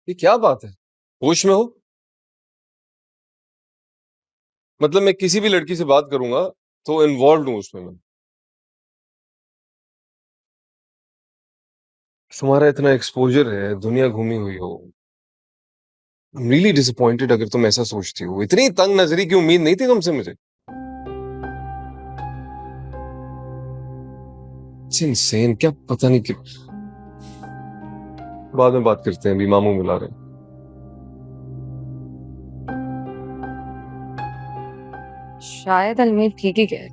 ये क्या बात है? होश में हो? मतलब मैं किसी भी लड़की से बात करूंगा तो इन्वॉल्व हूं उसमें मैं। तुम्हारा इतना एक्सपोजर है, दुनिया घूमी हुई हो। रियली डिसअपॉइंटेड अगर तुम ऐसा सोचती हो। इतनी तंग नजरी की उम्मीद नहीं थी तुमसे मुझे। इनसेन, क्या पता नहीं क्यों। बाद में बात करते हैं, अभी मामू मिला रहे हैं। शायद अलमीर ठीक ही कह रही।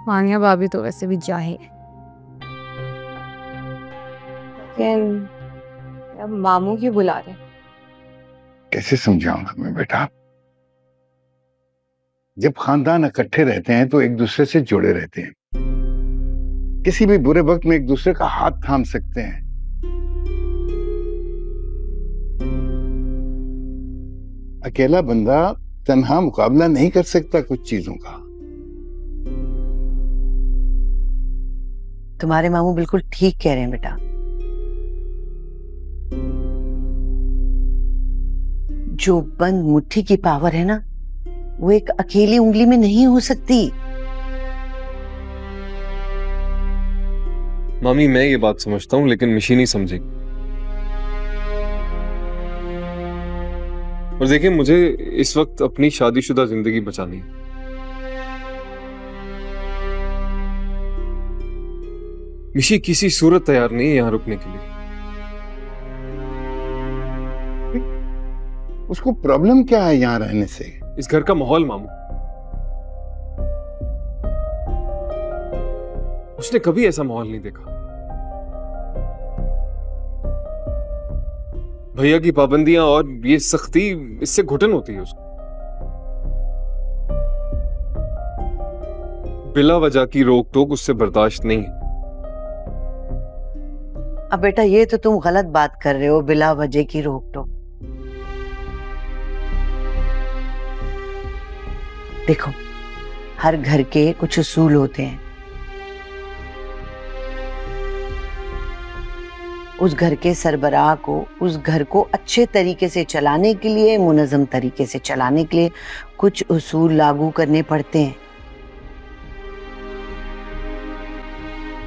मानिया भाभी तो वैसे भी जाहिल है, लेकिन अब मामू क्यों बुला रहे? कैसे समझाऊं तुम्हें बेटा? जब खानदान इकट्ठे रहते हैं तो एक दूसरे से जुड़े रहते हैं, किसी भी बुरे वक्त में एक दूसरे का हाथ थाम सकते हैं। अकेला बंदा तन्हा मुकाबला नहीं कर सकता कुछ चीजों का। तुम्हारे मामू बिल्कुल ठीक कह रहे हैं बेटा। जो बंद मुट्ठी की पावर है ना, वो एक अकेली उंगली में नहीं हो सकती। मामी, मैं ये बात समझता हूं, लेकिन मिशी नहीं समझेगी। और देखिए, मुझे इस वक्त अपनी शादीशुदा जिंदगी बचानी है। मिशी किसी सूरत तैयार नहीं है यहां रुकने के लिए। उसको प्रॉब्लम क्या है यहां रहने से? इस घर का माहौल मामू। उसने कभी ऐसा माहौल नहीं देखा। भैया की पाबंदियां और ये सख्ती, इससे घुटन होती है उसको। बिला वजह की रोक टोक उससे बर्दाश्त नहीं है। अब बेटा, ये तो तुम गलत बात कर रहे हो, बिला वजह की रोक टोक। देखो, हर घर के कुछ उसूल होते हैं। उस घर के सरबराह को उस घर को अच्छे तरीके से चलाने के लिए, मुनज़्ज़म तरीके से चलाने के लिए कुछ उसूल लागू करने पड़ते हैं।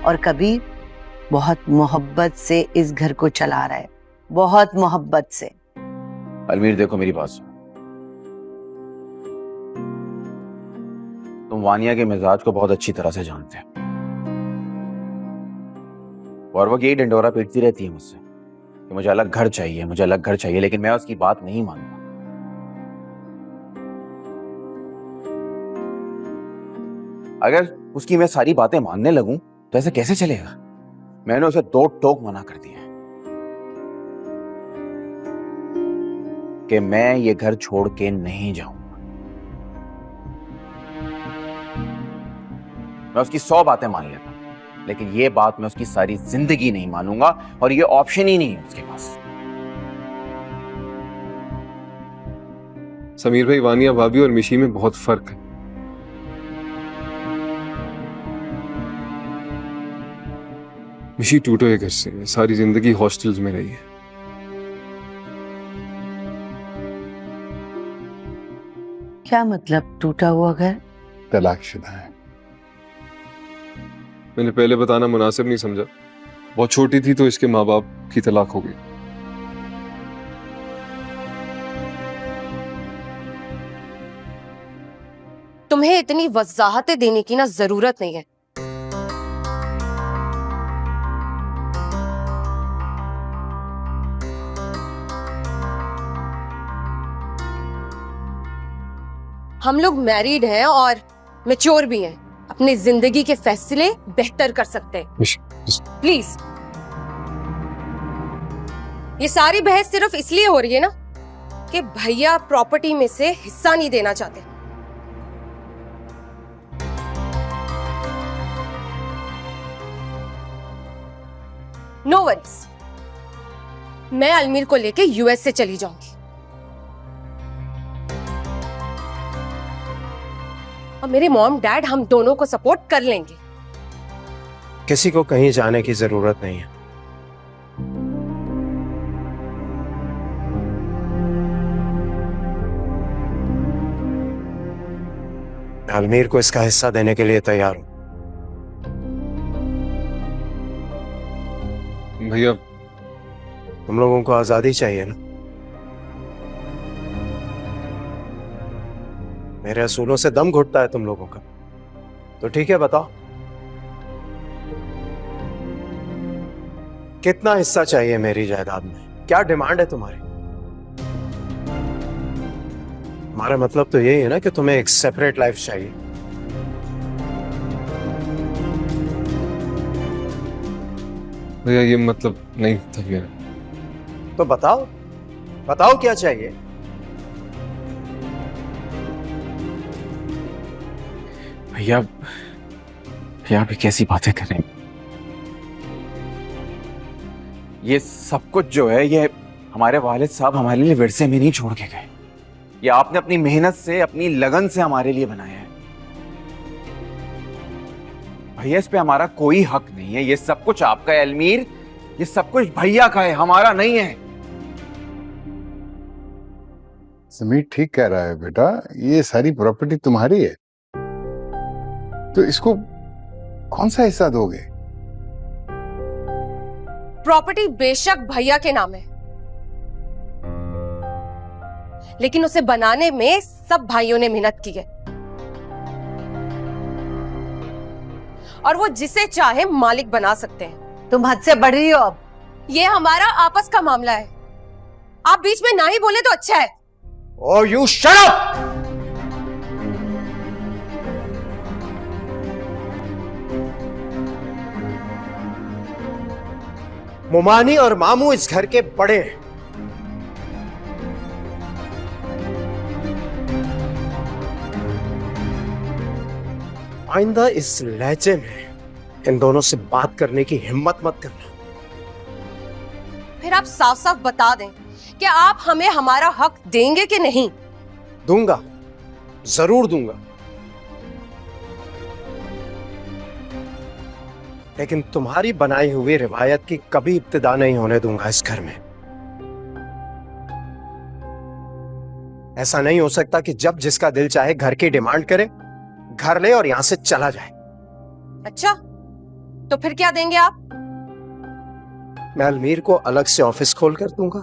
और कभी बहुत मोहब्बत से इस घर को चला रहा है, बहुत मोहब्बत से। अलमीर, देखो मेरी बात सुनो। तुम वानिया के मिजाज को बहुत अच्छी तरह से जानते हो, और वो यही डंडोरा पीटती रहती है मुझसे कि मुझे अलग घर चाहिए, मुझे अलग घर चाहिए, लेकिन मैं उसकी बात नहीं मानता। अगर उसकी मैं सारी बातें मानने लगूं तो ऐसे कैसे चलेगा? मैंने उसे दो टोक मना कर दिया कि मैं ये घर छोड़ के नहीं जाऊंगा। मैं उसकी 100 बातें मान लेता हूं, लेकिन ये बात मैं उसकी सारी जिंदगी नहीं मानूंगा, और ये ऑप्शन ही नहीं है उसके पास। समीर भाई, वानिया भाभी और मिशी में बहुत फर्क है। मिशी टूटे हुए घर से सारी जिंदगी हॉस्टल्स में रही है। क्या मतलब टूटा हुआ घर? तलाकशुदा है। मैंने पहले बताना मुनासिब नहीं समझा। बहुत छोटी थी तो इसके माँ बाप की तलाक हो गई। तुम्हें इतनी वजाहतें देने की ना जरूरत नहीं है। हम लोग मैरिड हैं और मैच्योर भी हैं, अपनी जिंदगी के फैसले बेहतर कर सकते हैं। प्लीज, ये सारी बहस सिर्फ इसलिए हो रही है ना कि भैया प्रॉपर्टी में से हिस्सा नहीं देना चाहते। नो वरीज, मैं अलमीर को लेके यूएस से चली जाऊंगी और मेरे मॉम डैड हम दोनों को सपोर्ट कर लेंगे। किसी को कहीं जाने की जरूरत नहीं है। मैं अलमीर को इसका हिस्सा देने के लिए तैयार हूं। भैया तुम लोगों को आजादी चाहिए ना? मेरे असूलों से दम घुटता है तुम लोगों का, तो ठीक है, बताओ कितना हिस्सा चाहिए मेरी जायदाद में? क्या डिमांड है तुम्हारी? हमारा मतलब तो यही है ना कि तुम्हें एक सेपरेट लाइफ चाहिए। भैया ये मतलब नहीं था मेरा। तो बताओ, बताओ क्या चाहिए? भैया भैया अभी कैसी बातें कर रहे हैं? ये सब कुछ जो है ये हमारे वालिद साहब हमारे लिए विरसे में नहीं छोड़ के गए। ये आपने अपनी मेहनत से, अपनी लगन से हमारे लिए बनाया है। भैया इस पे हमारा कोई हक नहीं है। ये सब कुछ आपका है अलमीर, ये सब कुछ भैया का है, हमारा नहीं है। समीर ठीक कह रहा है बेटा, ये सारी प्रॉपर्टी तुम्हारी है, तो इसको कौन सा हिस्सा दोगे? प्रॉपर्टी बेशक भैया के नाम है, लेकिन उसे बनाने में सब भाइयों ने मेहनत की है, और वो जिसे चाहे मालिक बना सकते हैं। तुम हद से बढ़ रही हो अब। ये हमारा आपस का मामला है, आप बीच में ना ही बोले तो अच्छा है। Oh, you shut up! मुमानी और मामू इस घर के बड़े हैं। आइंदा इस लहजे में इन दोनों से बात करने की हिम्मत मत करना। फिर आप साफ साफ बता दें कि आप हमें हमारा हक देंगे कि नहीं। दूंगा, जरूर दूंगा, लेकिन तुम्हारी बनाई हुई रिवायत की कभी इब्तिदा नहीं होने दूंगा इस घर में। ऐसा नहीं हो सकता कि जब जिसका दिल चाहे घर की डिमांड करे, घर ले और यहां से चला जाए। अच्छा, तो फिर क्या देंगे आप? मैं अलमीर को अलग से ऑफिस खोल कर दूंगा।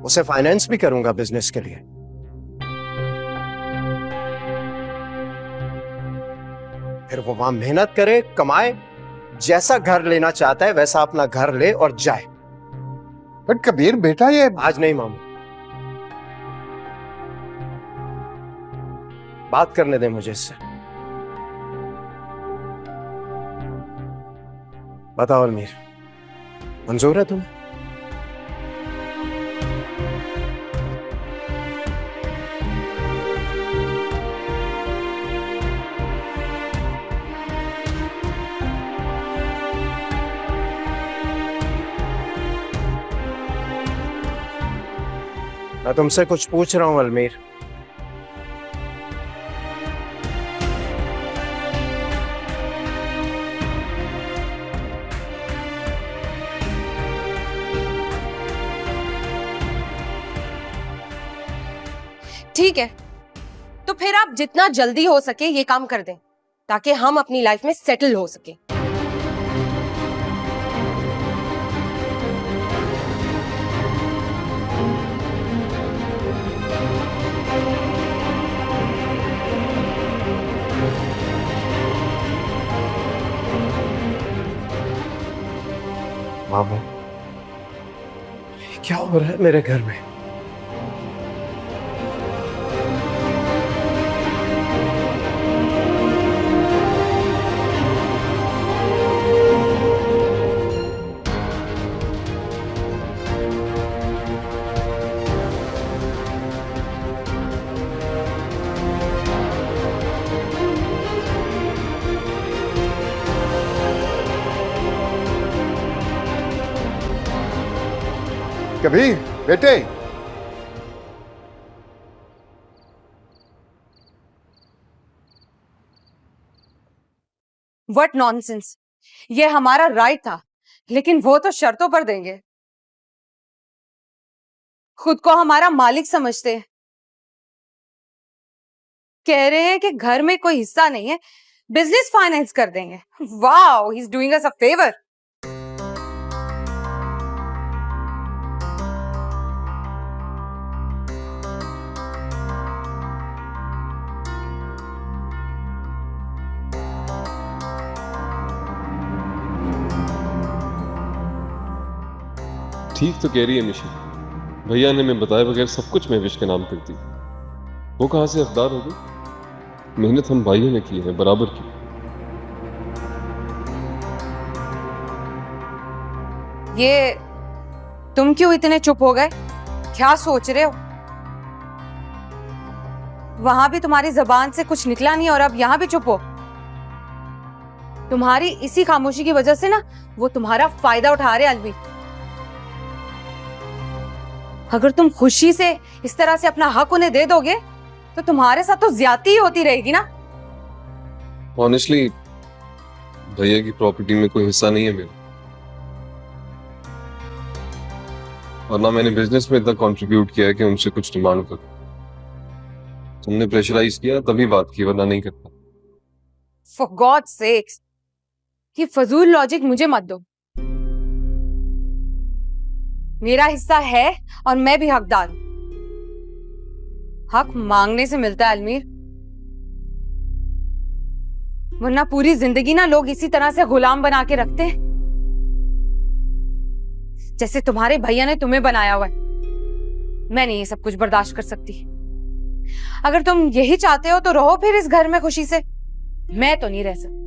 उसे फाइनेंस भी करूंगा बिजनेस के लिए। फिर वो वहां मेहनत करे, कमाए, जैसा घर लेना चाहता है वैसा अपना घर ले और जाए। बट कबीर बेटा, ये आज नहीं मामू, बात करने दे मुझे इससे। बताओ अलमीर, मंजूर है तुम्हें? मैं तुमसे कुछ पूछ रहा हूं अलमीर। ठीक है, तो फिर आप जितना जल्दी हो सके ये काम कर दें, ताकि हम अपनी लाइफ में सेटल हो सके। मामू, क्या हो रहा है मेरे घर में? कबीर बेटे, व्हाट नॉनसेंस। ये हमारा राइट था, लेकिन वो तो शर्तों पर देंगे। खुद को हमारा मालिक समझते हैं, कह रहे हैं कि घर में कोई हिस्सा नहीं है, बिजनेस फाइनेंस कर देंगे। Wow, he is doing us a favour. ठीक तो कह रही है निशी, भैया ने मैं बताए बगैर सब कुछ महविश के नाम कर दी। वो कहां से हकदार हो गई? मेहनत हम भाइयों ने की है, बराबर की। ये तुम क्यों इतने चुप हो गए? क्या सोच रहे हो? वहां भी तुम्हारी जबान से कुछ निकला नहीं और अब यहां भी चुप हो। तुम्हारी इसी खामोशी की वजह से ना वो तुम्हारा फायदा उठा रहे अलवी। अगर तुम खुशी से इस तरह से अपना हक उन्हें दे दोगे तो तुम्हारे साथ तो ज्यादती ही होती रहेगी ना। ऑनेस्टली भैया की प्रॉपर्टी में कोई हिस्सा नहीं है मेरा, और ना मैंने बिजनेस में इतना कंट्रीब्यूट किया है कि उनसे कुछ डिमांड करूं। तुमने प्रेशराइज किया तभी बात की, वरना नहीं करता। फॉर गॉड सेक्स, ये फजूल लॉजिक मुझे मत दो। मेरा हिस्सा है और मैं भी हकदार हूं। हक मांगने से मिलता है अलमीर, वरना पूरी जिंदगी ना लोग इसी तरह से गुलाम बना के रखते हैं, जैसे तुम्हारे भैया ने तुम्हें बनाया हुआ है। मैं नहीं ये सब कुछ बर्दाश्त कर सकती। अगर तुम यही चाहते हो तो रहो फिर इस घर में खुशी से, मैं तो नहीं रह सकती।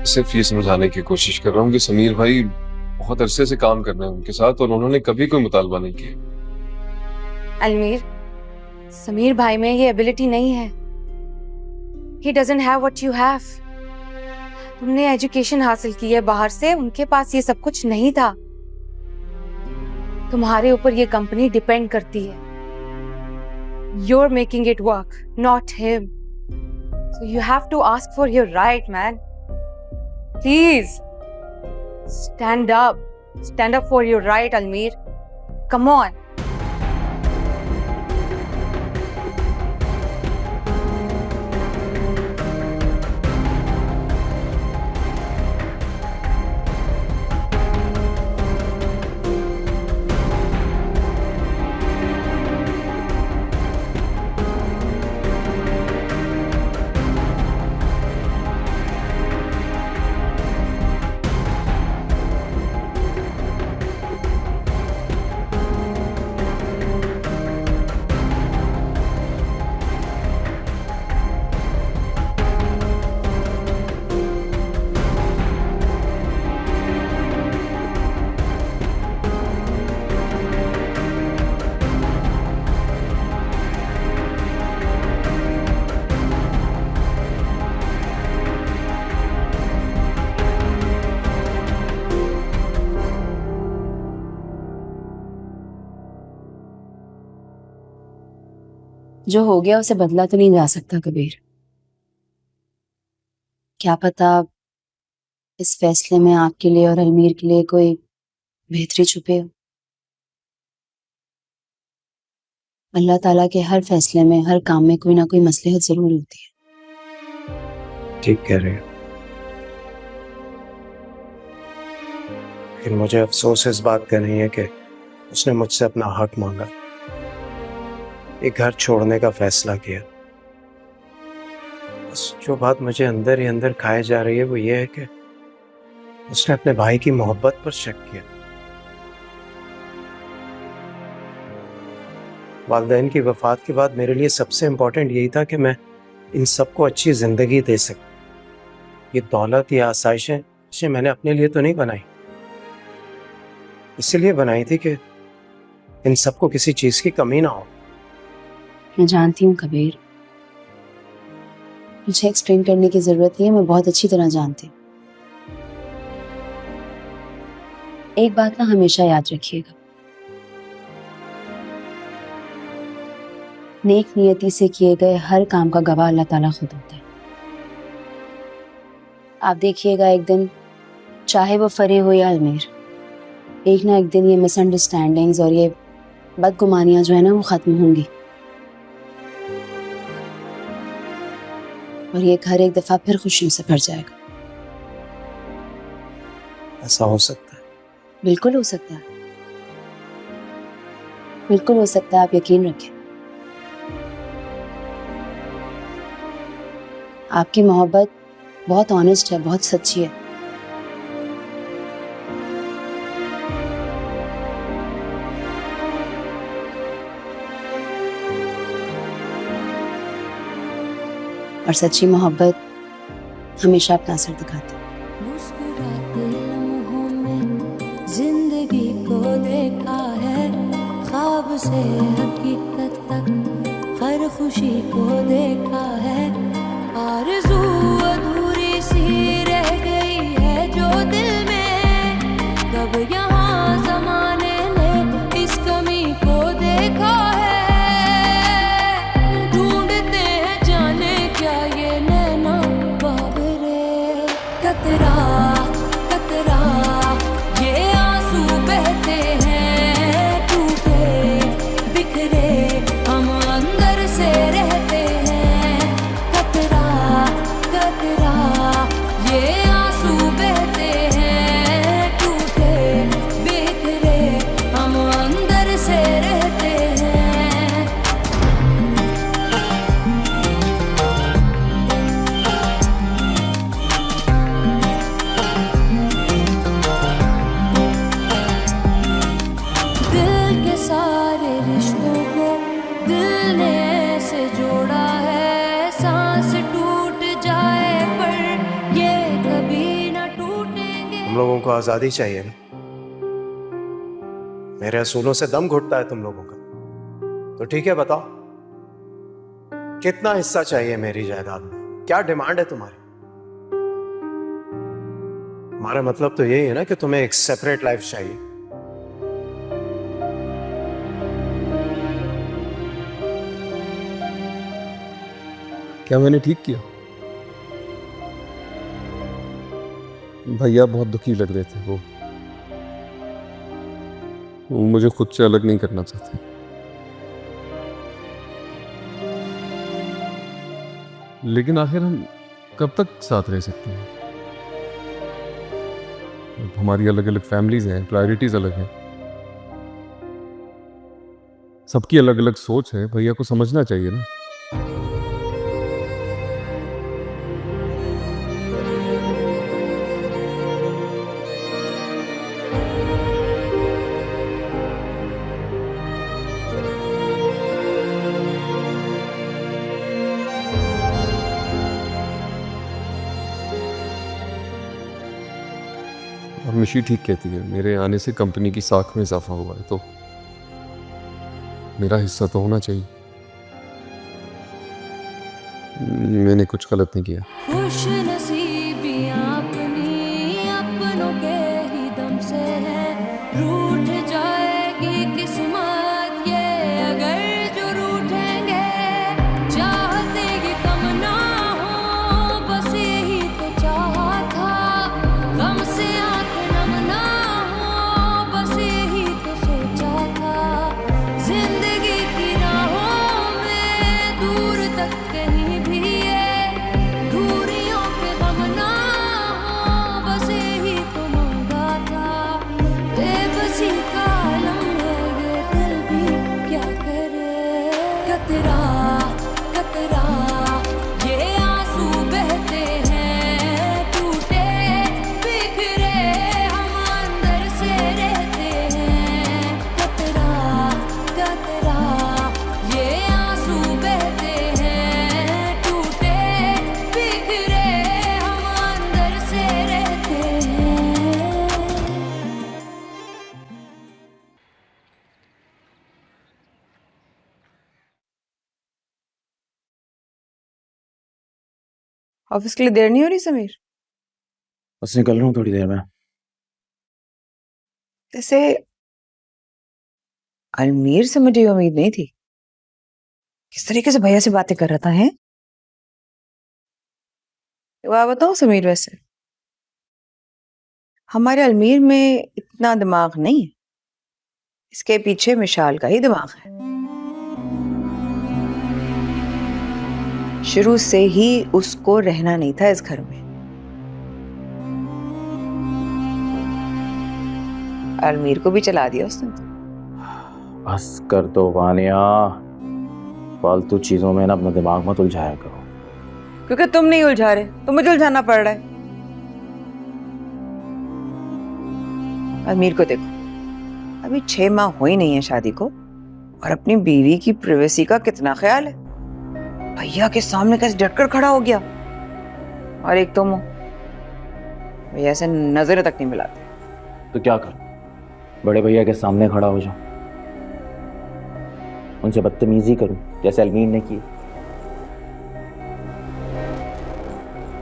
सिर्फ ये समझाने की कोशिश कर रहा हूँ कि समीर भाई बहुत अरसे से काम कर रहे हैं उनके साथ, और उन्होंने कभी कोई मुतालबा नहीं किया। अलमीर, समीर भाई में ये एबिलिटी नहीं है। He doesn't have what you have. तुमने एजुकेशन हासिल की है बाहर से, उनके पास ये सब कुछ नहीं था। तुम्हारे ऊपर ये कंपनी डिपेंड करती है। You're making it work, not him. So you have to ask for your right, man. Please. Stand up. Stand up for your right, Almir. Come on. जो हो गया उसे बदला तो नहीं जा सकता कबीर। क्या पता इस फैसले में आपके लिए और अलमीर के लिए कोई बेहतरी छुपे हो। अल्लाह ताला के हर फैसले में, हर काम में कोई ना कोई मसलहत जरूर होती है। ठीक कह रहे हो, लेकिन मुझे अफसोस इस बात का नहीं है कि उसने मुझसे अपना हक मांगा, एक घर छोड़ने का फैसला किया। बस जो बात मुझे अंदर ही अंदर खाए जा रही है वो ये है कि उसने अपने भाई की मोहब्बत पर शक किया। वालिदैन की वफात के बाद मेरे लिए सबसे इम्पोर्टेंट यही था कि मैं इन सबको अच्छी जिंदगी दे सकूं। ये दौलत या आसाइशें मैंने अपने लिए तो नहीं बनाई, इसलिए बनाई थी कि इन सबको किसी चीज की कमी ना हो। मैं जानती हूँ कबीर, मुझे एक्सप्लेन करने की जरूरत नहीं है, मैं बहुत अच्छी तरह जानती हूँ। एक बात ना हमेशा याद रखिएगा, नेक नियति से किए गए हर काम का गवाह अल्लाह ताला खुद होता है। आप देखिएगा एक दिन, चाहे वो फरे हो या अलमीर, एक ना एक दिन ये मिसअंडरस्टैंडिंग्स और ये बदगुमानियां जो है ना वो खत्म होंगी और ये घर एक दफा फिर खुशियों से भर जाएगा। ऐसा हो सकता है? बिल्कुल हो सकता है, बिल्कुल हो सकता है, आप यकीन रखें। आपकी मोहब्बत बहुत ऑनेस्ट है, बहुत सच्ची है। और सच्ची मोहब्बत हमेशा अपना असर दिखाती है। मुस्कुराते लम्हों में जिंदगी को देखा है, ख्वाब से हकीकत तक हर खुशी को देखा है। आरज़ू अधूरी सी रह गई है जो दिल में, कब यहाँ ज़माने ने इस कमी को देखा है। ढूंढते हैं जाने क्या ये नैना बाबरे, कतरा कतरा ये आंसू बहते हैं, टूटे बिखरे हम अंदर से रहते हैं। कतरा कतरा ये आंसू बहते हैं, टूटे बिखरे हम अंदर से रहते हैं। दिल के सारे रिश्तों को दिल ने ऐसे जोड़ा है, सांस टूट जाए पर ये कभी न टूटेंगे। तुम लोगों को आजादी चाहिए ना? मेरे असूलों से दम घुटता है तुम लोगों का, तो ठीक है बताओ, कितना हिस्सा चाहिए मेरी जायदाद में? क्या डिमांड है तुम्हारी? हमारा मतलब तो यही है ना कि तुम्हें एक सेपरेट लाइफ चाहिए। क्या मैंने ठीक किया? भैया बहुत दुखी लग रहे थे, वो मुझे खुद से अलग नहीं करना चाहते। लेकिन आखिर हम कब तक साथ रह सकते हैं? अब हमारी अलग अलग फैमिलीज हैं, प्रायोरिटीज अलग हैं, सबकी अलग अलग सोच है। भैया को समझना चाहिए ना। और निशी ठीक कहती है, मेरे आने से कंपनी की साख में इजाफा हुआ है, तो मेरा हिस्सा तो होना चाहिए। मैंने कुछ गलत नहीं किया। खुश नसीबियां अपनी अपनों के ही दम से है, रूठ जाएगी किस्मत ये अगर जो रूठेंगे। चाहते कि कम ना हो, बस यही तो चाहा था, गम से आंख नम ना हो, बस यही तो सोचा था। जिंदगी की राहों में दूर तक कहीं भी ये दूरियों के गम ना हो, बस यही तो मांगा था। बेबसी का आलम है ये दिल भी क्या करे। कतरा कतरा ये आंसू बहते हैं, टूटे बिखरे हम अंदर से रहते हैं। कतरा कतरा ये आंसू बहते हैं, टूटे बिखरे हम अंदर से रहते हैं। ऑफिस के लिए देर नहीं हो रही समीर? बस निकल रहा हूँ थोड़ी देर में। जैसे अजमेर से मुझे ये उम्मीद नहीं थी। किस तरीके से भैया से बातें कर रहा था, है? बात बताओ समीर, वैसे हमारे अजमेर में इतना दिमाग नहीं है। इसके पीछे मिशाल का ही दिमाग है। शुरू से ही उसको रहना नहीं था इस घर में। अलमीर को भी चला दिया उसने। बस कर दो वानिया, फालतू चीजों में ना अपना दिमाग मत उलझाया करो। क्योंकि तुम नहीं उलझा रहे तो मुझे उलझाना पड़ रहा है। अलमीर को देखो, अभी 6 माह हो ही नहीं है शादी को, और अपनी बीवी की प्राइवेसी का कितना ख्याल है। भैया के सामने कैसे डटकर खड़ा हो गया। और एक तुम हो, भैया से नजरें तक नहीं मिलाते। तो क्या करूं, बड़े भैया के सामने खड़ा हो जाऊं, उनसे बदतमीजी करूं जैसे अलमीर ने की,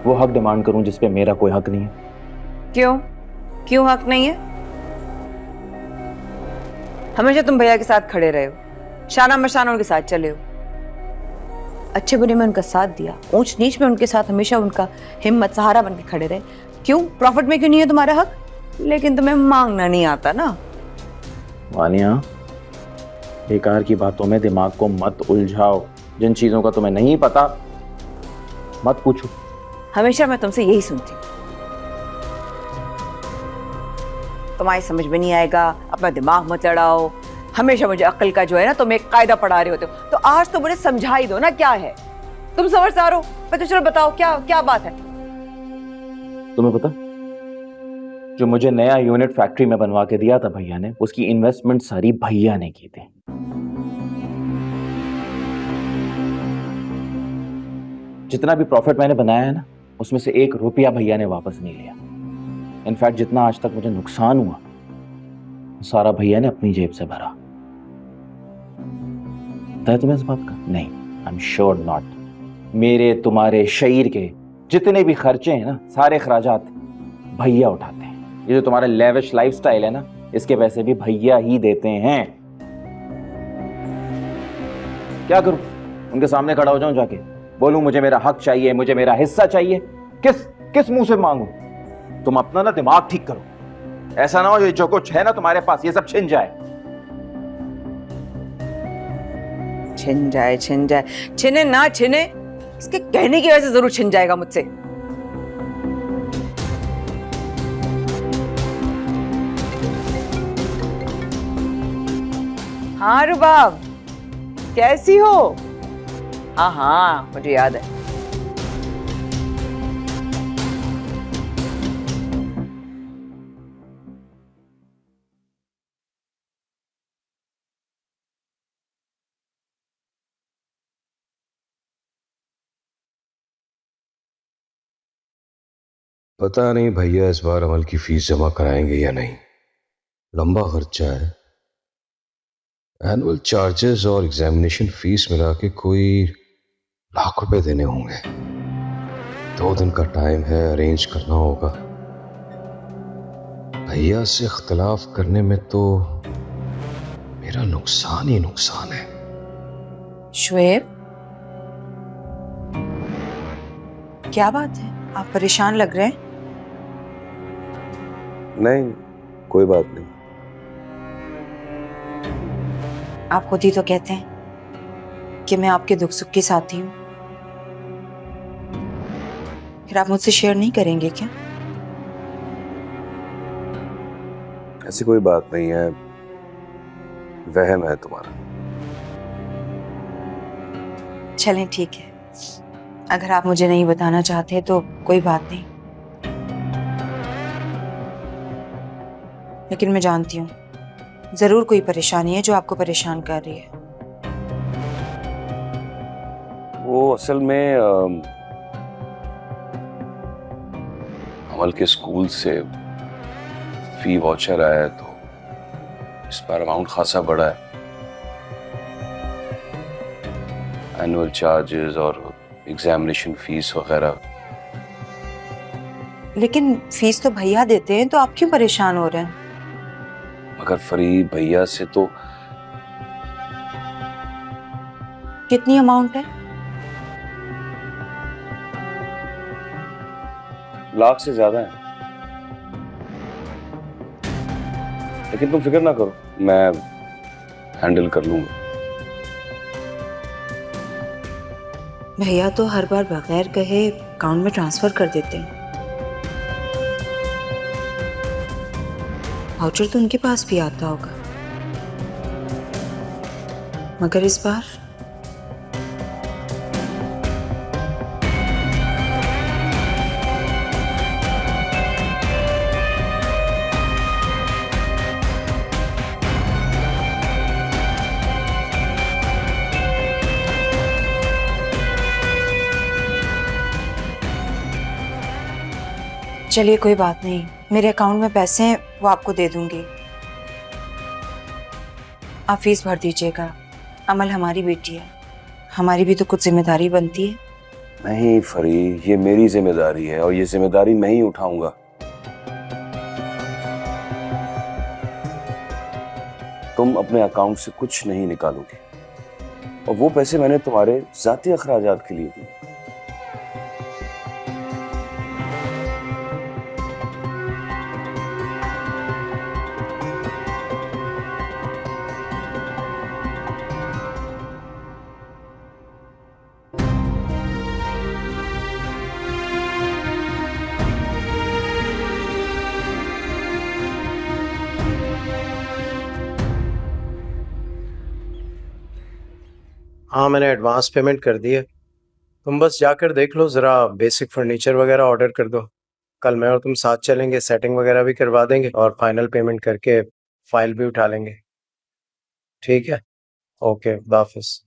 वो हक डिमांड करूं जिस पे मेरा कोई हक नहीं है? क्यों हक नहीं है? हमेशा तुम भैया के साथ खड़े रहे हो, शाना मशाना उनके साथ चले हो, अच्छे बुरे में उनका साथ दिया, ऊंच नीच में उनके साथ हमेशा उनका हिम्मत सहारा बन के खड़े रहे। क्यों, प्रॉफिट में क्यों नहीं है तुम्हारा हक? लेकिन तुम्हें मांगना नहीं आता ना। वानिया, बेकार की बातों में दिमाग को मत उलझाओ। जिन चीजों का तुम्हें नहीं पता मत पूछो। हमेशा मैं तुमसे यही सुनती हूँ, तुम्हारी समझ में नहीं आएगा, अपना दिमाग मत लड़ाओ। हमेशा मुझे अक्ल का जो है ना, तुम एक कायदा पढ़ा रहे होते हो। तो आज तो मुझे समझा ही दो ना, क्या है? तुम समझदार हो, तो चलो बताओ क्या बात है। तुम्हें पता, जो मुझे नया यूनिट फैक्ट्री में बनवा के दिया था भैया ने, उसकी इन्वेस्टमेंट सारी भैया ने की थी। जितना भी प्रॉफिट मैंने बनाया है ना, उसमें से 1 रुपया भैया ने वापस नहीं लिया। इनफैक्ट जितना आज तक मुझे नुकसान हुआ, सारा भैया ने अपनी जेब से भरा। पता है तुम्हें इस बात का? नहीं, आई एम श्योर नॉट। मेरे तुम्हारे शरीर के जितने भी खर्चे हैं ना, सारे खर्चात भैया उठाते हैं। ये जो तुम्हारा लेविश लाइफस्टाइल है ना, इसके पैसे भी भैया ही देते हैं। क्या करूं, उनके सामने खड़ा हो जाऊं, जाके बोलूं मुझे मेरा हक चाहिए, मुझे मेरा हिस्सा चाहिए? किस मुंह से मांगू? तुम अपना ना दिमाग ठीक करो, ऐसा ना हो ये जो कुछ है ना तुम्हारे पास, ये सब छिन जाए। छिने ना छिने, इसके कहने की वजह से जरूर छिन जाएगा मुझसे। हाँ रुबाब, कैसी हो? हाँ मुझे याद है। पता नहीं भैया इस बार अमल की फीस जमा कराएंगे या नहीं। लंबा खर्चा है, एनुअल चार्जेस और एग्जामिनेशन फीस मिला के कोई लाख रुपए देने होंगे। 2 दिन का टाइम है, अरेंज करना होगा। भैया से इख्तिलाफ करने में तो मेरा नुकसान ही नुकसान है। शुएब, क्या बात है? आप परेशान लग रहे हैं। नहीं, कोई बात नहीं। आप खुद ही तो कहते हैं कि मैं आपके दुख सुख के साथी हूँ, फिर आप मुझसे शेयर नहीं करेंगे क्या? ऐसी कोई बात नहीं है, वहम है तुम्हारा। चलें ठीक है, अगर आप मुझे नहीं बताना चाहते तो कोई बात नहीं, लेकिन मैं जानती हूँ जरूर कोई परेशानी है जो आपको परेशान कर रही है। वो असल में अमल के स्कूल से फी वाउचर आया है, तो इस बार अमाउंट खासा बड़ा है। एनुअल चार्जेस और एग्जामिनेशन फीस वगैरह। लेकिन फीस तो भैया देते हैं, तो आप क्यों परेशान हो रहे हैं? मगर फरीब भैया से तो कितनी अमाउंट है? लाख से ज्यादा है। लेकिन तुम फिक्र ना करो, मैं हैंडल कर लूंगा। भैया तो हर बार बगैर कहे अकाउंट में ट्रांसफर कर देते हैं। वाउचर तो उनके पास भी आता होगा, मगर इस बार चलिए कोई बात नहीं, मेरे अकाउंट में पैसे हैं, वो आपको दे दूंगी। आप फीस भर दीजिएगा। अमल हमारी बेटी है, हमारी भी तो कुछ जिम्मेदारी बनती है। नहीं फरी, ये मेरी जिम्मेदारी है और ये जिम्मेदारी मैं ही उठाऊंगा। तुम अपने अकाउंट से कुछ नहीं निकालोगे और वो पैसे मैंने तुम्हारे जाती अखराजात के लिए दिए। हाँ, मैंने एडवांस पेमेंट कर दी है। तुम बस जाकर देख लो, ज़रा बेसिक फर्नीचर वगैरह ऑर्डर कर दो। कल मैं और तुम साथ चलेंगे, सेटिंग वगैरह भी करवा देंगे और फाइनल पेमेंट करके फाइल भी उठा लेंगे। ठीक है, ओके, खुदा हाफिज़।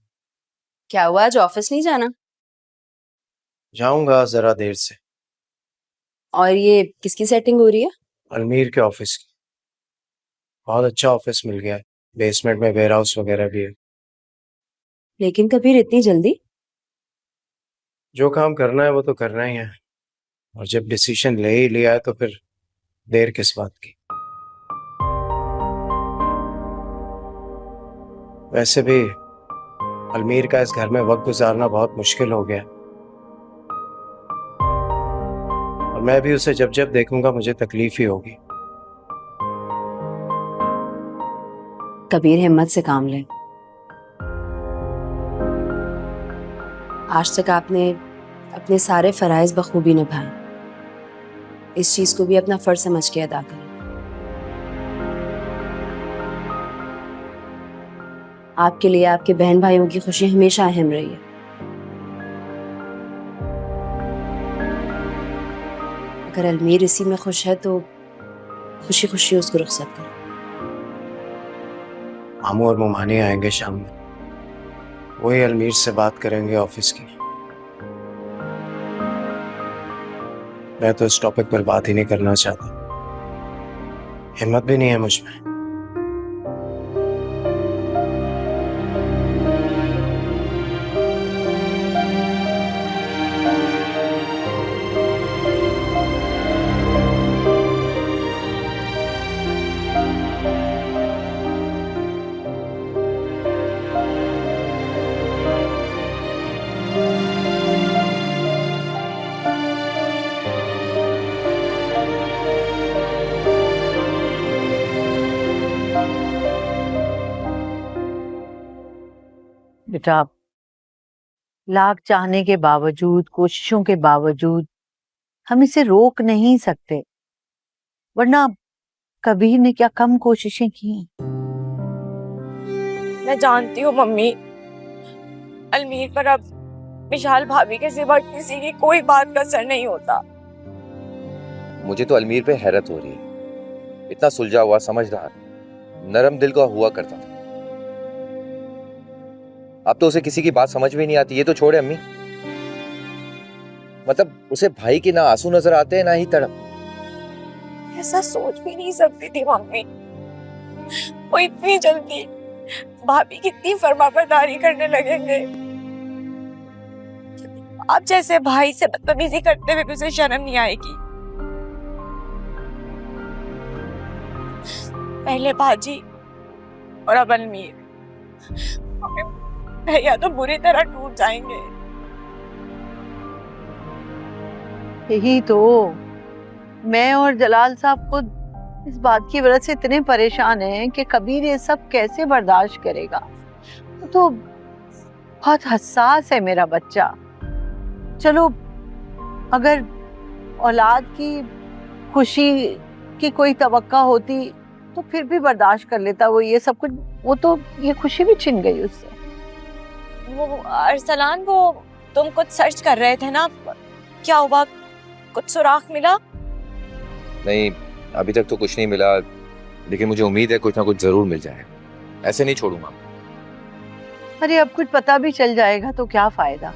क्या हुआ, आज ऑफिस नहीं जाना? जाऊंगा ज़रा देर से। और ये किसकी सेटिंग हो रही है? अलमीर के ऑफिस की। बहुत अच्छा ऑफिस मिल गया है, बेसमेंट में वेयर हाउस वगैरह भी है। लेकिन कबीर इतनी जल्दी? जो काम करना है वो तो करना ही है, और जब डिसीजन ले ही लिया है तो फिर देर किस बात की। वैसे भी अलमीर का इस घर में वक्त गुजारना बहुत मुश्किल हो गया, और मैं भी उसे जब जब देखूंगा मुझे तकलीफ ही होगी। कबीर हिम्मत से काम लें। आज तक आपने अपने सारे फराइज बखूबी निभाए, इस चीज को भी अपना फर्ज समझ के अदा करें। आपके लिए आपके बहन भाइयों की खुशी हमेशा अहम रही है। अगर अलमीर इसी में खुश है तो खुशी खुशी उसको रुखसत करें। मामू और मुमानी आएंगे शाम में, वही अलमीर से बात करेंगे ऑफिस की। मैं तो इस टॉपिक पर बात ही नहीं करना चाहता, हिम्मत भी नहीं है मुझ में। बेटा, लाख चाहने के बावजूद, कोशिशों के बावजूद हम इसे रोक नहीं सकते, वरना कबीर ने क्या कम कोशिशें की हैं। मैं जानती हूँ मम्मी, अलमीर पर अब विशाल भाभी के सिवा किसी की कोई बात का असर नहीं होता। मुझे तो अलमीर पे हैरत हो रही है। इतना सुलझा हुआ, समझदार, नरम दिल का हुआ करता था, अब तो उसे किसी की बात समझ में नहीं आती। ये तो छोड़े अम्मी, मतलब उसे भाई के ना आंसू नजर आते हैं ना ही तड़प। ऐसा सोच भी नहीं सकती थी मम्मी, वो इतनी जल्दी भाभी कितनी फरमाबरदारी करने लगेंगे। आप जैसे भाई से बदतमीजी करते हुए उसे शर्म नहीं आएगी। पहले बाजी और अब अलमीर, भैया तो बुरी तरह टूट जाएंगे। यही तो मैं और जलाल साहब को इस बात की वजह से इतने परेशान हैं कि कबीर ये सब कैसे बर्दाश्त करेगा। वो तो बहुत हसास है मेरा बच्चा। चलो अगर औलाद की खुशी की कोई तवक्का होती तो फिर भी बर्दाश्त कर लेता वो ये सब कुछ। वो तो ये खुशी भी छिन गई उससे। वो अरसलान, वो तुम कुछ सर्च कर रहे थे ना, क्या हुआ? कुछ सुराग मिला? नहीं, अभी तक तो कुछ नहीं मिला, लेकिन मुझे उम्मीद है कुछ ना कुछ जरूर मिल जाए। ऐसे नहीं छोड़ूंगा। अरे अब कुछ पता भी चल जाएगा तो क्या फायदा,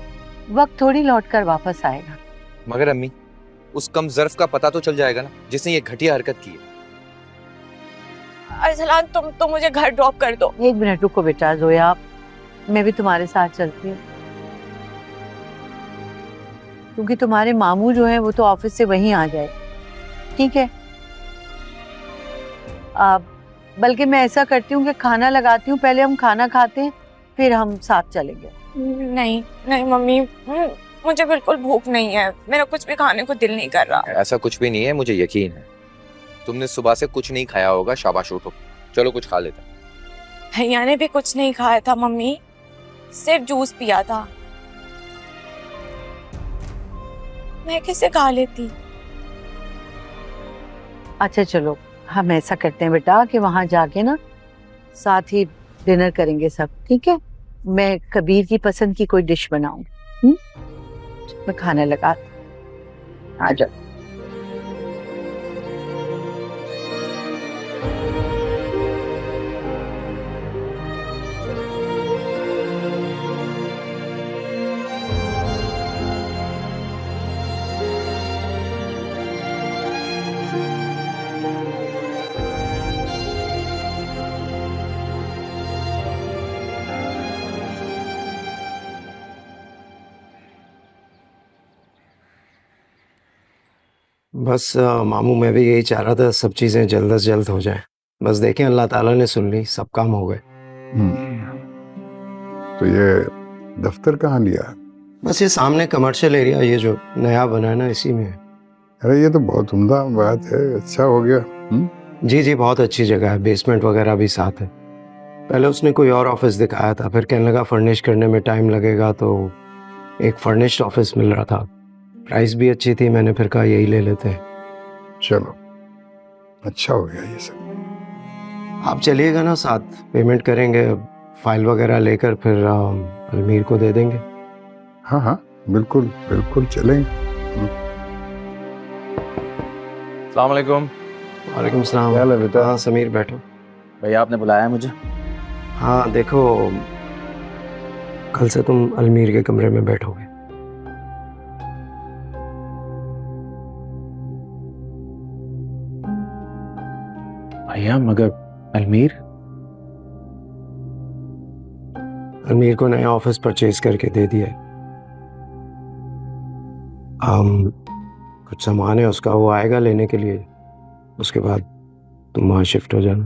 वक्त थोड़ी लौट कर वापस आएगा। मगर अम्मी, उस कम ज़र्फ का पता तो चल जाएगा ना जिसने ये घटिया हरकत की है। अरसलान, तुम तो मुझे घर ड्रॉप कर दो। 1 मिनट रुको बेटा जोया, मैं भी तुम्हारे साथ चलती हूँ, क्योंकि तुम्हारे मामू जो है वो तो ऑफिस से वहीं आ जाए। ठीक है, बल्कि मैं ऐसा करती हूँ कि खाना लगाती हूँ, पहले हम खाना खाते हैं फिर हम साथ चलेंगे। नहीं नहीं मम्मी, मुझे बिल्कुल भूख नहीं है, मेरा कुछ भी खाने को दिल नहीं कर रहा। ऐसा कुछ भी नहीं है, मुझे यकीन है। तुमने सुबह से कुछ नहीं खाया होगा, शाबाश उठो, चलो कुछ खा लेते हैं। भैया ने भी कुछ नहीं खाया था मम्मी, सिर्फ जूस पिया था। मैं कैसे खा लेती? अच्छा चलो हम ऐसा करते हैं बेटा कि वहां जाके ना साथ ही डिनर करेंगे सब। ठीक है, मैं कबीर की पसंद की कोई डिश बनाऊंगी। मैं खाना लगा, आ जाओ। बस मामू, मैं भी यही चाह रहा था सब चीज़ें जल्द से जल्द हो जाए। बस देखें, अल्लाह ताला ने सुन ली, सब काम हो गए। तो ये दफ्तर कहाँ लिया? बस ये सामने कमर्शियल एरिया, ये जो नया बना है ना, इसी में है। अरे ये तो बहुत उम्दा बात है, अच्छा हो गया। जी जी, बहुत अच्छी जगह है, बेसमेंट वगैरह भी साथ है। पहले उसने कोई और ऑफिस दिखाया था, फिर कहने लगा फर्निश करने में टाइम लगेगा, तो एक फर्निश्ड ऑफिस मिल रहा था, प्राइस भी अच्छी थी, मैंने फिर कहा यही ले लेते हैं। चलो अच्छा हो गया ये सब। आप चलिएगा ना साथ, पेमेंट करेंगे, फाइल वगैरह लेकर फिर अलमीर को दे देंगे। हाँ हाँ बिल्कुल बिल्कुल चलेंगे। अस्सलाम वालेकुम। वालेकुम सलाम। क्या हाल है बेटा? हाँ समीर, बैठो। भैया आपने बुलाया मुझे? हाँ देखो, कल से तुम अलमीर के कमरे में बैठोगे। भैया मगर अलमीर को नया ऑफिस परचेज करके दे दिया है। कुछ सामान है उसका, वो आएगा लेने के लिए, उसके बाद तुम वहां शिफ्ट हो जाना।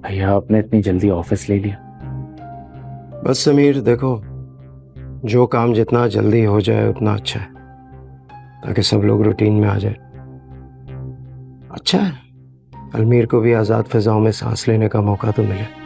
भैया आपने इतनी जल्दी ऑफिस ले लिया? बस समीर देखो, जो काम जितना जल्दी हो जाए उतना अच्छा है, ताकि सब लोग रूटीन में आ जाए। अच्छा है, अलमीर को भी आज़ाद फिजाओं में सांस लेने का मौका तो मिले।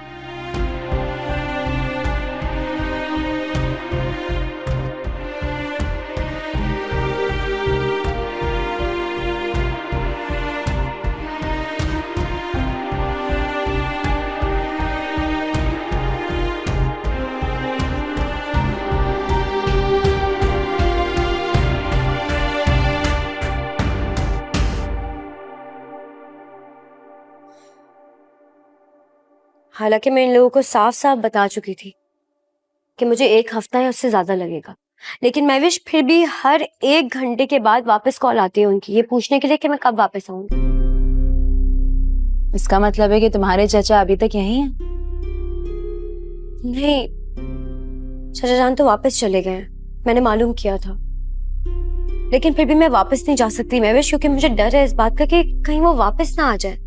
हालांकि मैं इन लोगों को साफ साफ बता चुकी थी कि मुझे 1 हफ्ता या उससे ज्यादा लगेगा, लेकिन महविश फिर भी हर 1 घंटे के बाद वापस कॉल आती है उनकी, ये पूछने के लिए कि मैं कब वापस आऊंगी। इसका मतलब है कि तुम्हारे चाचा अभी तक यहीं हैं? नहीं, चाचा जान तो वापस चले गए हैं, मैंने मालूम किया था, लेकिन फिर भी मैं वापस नहीं जा सकती महविश, क्योंकि मुझे डर है इस बात का कि कहीं वो वापस ना आ जाए।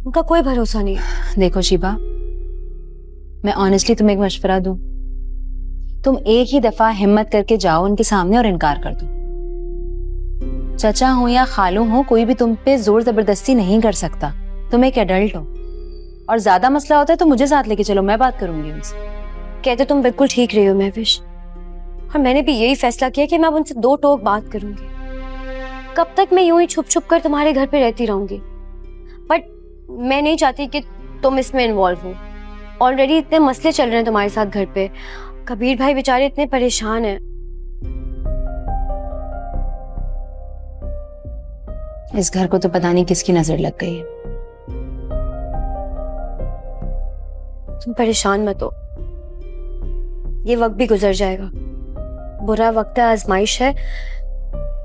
उनका कोई भरोसा नहीं। देखो शिबा, मैं ऑनेस्टली तुम्हें एक मशवरा दूं, तुम एक ही दफा हिम्मत करके जाओ उनके सामने और इनकार कर दो। चचा हो या खालू हो, कोई भी तुम पे जोर जबरदस्ती नहीं कर सकता। तुम एक एडल्ट हो, और ज्यादा मसला होता है तो मुझे साथ लेके चलो, मैं बात करूंगी उनसे। कहते तुम बिल्कुल ठीक रही हो महविश, और मैंने भी यही फैसला किया कि मैं अब उनसे दो टोक बात करूंगी। कब तक मैं यूं ही छुप छुप कर तुम्हारे घर पे रहती रहूंगी? बट मैं नहीं चाहती कि तुम इसमें इन्वॉल्व हो। ऑलरेडी इतने मसले चल रहे हैं तुम्हारे साथ घर पे। कबीर भाई बेचारे इतने परेशान हैं। इस घर को तो पता नहीं किसकी नजर लग गई है। तुम परेशान मत हो, ये वक्त भी गुजर जाएगा। बुरा वक्त है, आजमाइश है,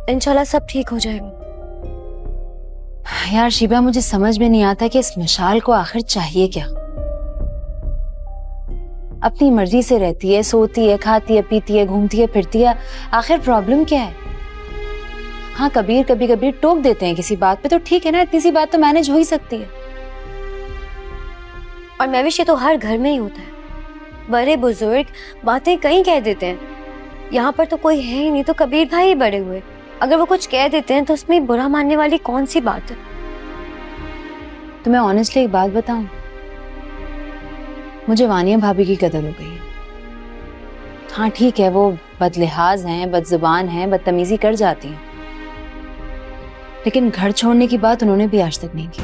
इंशाल्लाह सब ठीक हो जाएगा। यार शिबा, मुझे समझ में नहीं आता कि इस मशाल को आखिर चाहिए क्या। अपनी मर्जी से रहती है, सोती है, खाती है, पीती है, घूमती है, फिरती है, आखिर प्रॉब्लम क्या है? हाँ, कबीर कभी कभी टोक देते हैं किसी बात पे तो ठीक है ना, इतनी सी बात तो मैनेज हो ही सकती है। और मैं भी, ये तो हर घर में ही होता है। बड़े बुजुर्ग बातें कहीं कह देते हैं, यहाँ पर तो कोई है ही नहीं, तो कबीर भाई ही बड़े हुए। अगर वो कुछ कह देते हैं तो उसमें बुरा मानने वाली कौन सी बात है? तो मैं ऑनेस्टली एक बात बताऊं, मुझे वानिया भाभी की कदर हो गई है। हाँ ठीक है, वो बदलिहाज हैं, बदजुबान हैं, बदतमीजी कर जाती हैं, लेकिन घर छोड़ने की बात उन्होंने भी आज तक नहीं की।